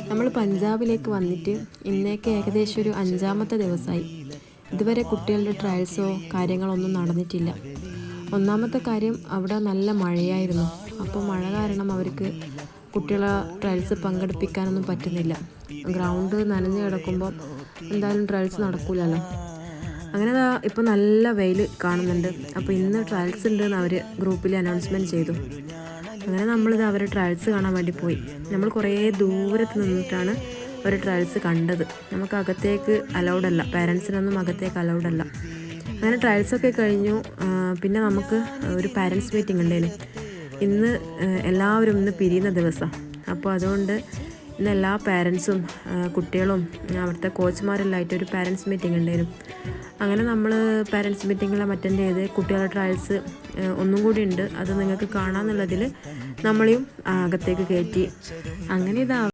നമ്മൾ പഞ്ചാബിലേക്ക് വന്നിട്ട് ഇന്നേക്ക് ഏകദേശം ഒരു 5ാമത്തെ ദിവസമായി. ഇതുവരെ കുട്ടികളുടെ ട്രയൽസോ കാര്യങ്ങളോ ഒന്നും നടന്നിട്ടില്ല. ഒന്നാമത്തെ കാര്യം, അവിടെ നല്ല മഴയായിരുന്നു. അപ്പോൾ മഴ കാരണം അവർക്ക് കുട്ടികളെ ട്രയൽസ് പങ്കെടുപ്പിക്കാനൊന്നും പറ്റുന്നില്ല. ഗ്രൗണ്ട് നനഞ്ഞ് കിടക്കുമ്പോൾ എന്തായാലും ട്രയൽസ് നടക്കില്ലല്ലോ. അങ്ങനെ ഇപ്പോൾ നല്ല വെയിൽ കാണുന്നുണ്ട്. അപ്പോൾ ഇന്ന് ട്രയൽസ് ഉണ്ടെന്ന് അവർ ഗ്രൂപ്പിൽ അനൗൺസ്മെൻറ്റ് ചെയ്തു. അങ്ങനെ നമ്മളിത് അവരെ ട്രയൽസ് കാണാൻ വേണ്ടി പോയി. നമ്മൾ കുറേ ദൂരത്ത് നിന്നിട്ടാണ് ഒരു ട്രയൽസ് കണ്ടത്. നമുക്ക് അകത്തേക്ക് അലൗഡല്ല, പാരൻസിനൊന്നും അകത്തേക്ക് അലൗഡല്ല. അങ്ങനെ ട്രയൽസൊക്കെ കഴിഞ്ഞു. പിന്നെ നമുക്ക് ഒരു പാരൻസ് മീറ്റിംഗ് ഉണ്ടായിരുന്നു. ഇന്ന് എല്ലാവരും ഇന്ന് പിരിയുന്ന ദിവസമാണ്. അപ്പോൾ അതുകൊണ്ട് ഇന്ന് എല്ലാ പാരൻസും കുട്ടികളും അവിടുത്തെ കോച്ച്മാരെല്ലാം ആയിട്ട് ഒരു പാരൻസ് മീറ്റിംഗ് ഉണ്ടായിരുന്നു. അങ്ങനെ നമ്മൾ പാരൻസ് മീറ്റിങ്ങിലെല്ലാം അറ്റൻഡ് ചെയ്ത് കുട്ടികളുടെ ട്രയൽസ് ഒന്നും കൂടി ഉണ്ട്, അത് നിങ്ങൾക്ക് കാണാമെന്നുള്ളതിൽ നമ്മളെയും അകത്തേക്ക് കയറ്റി. അങ്ങനെ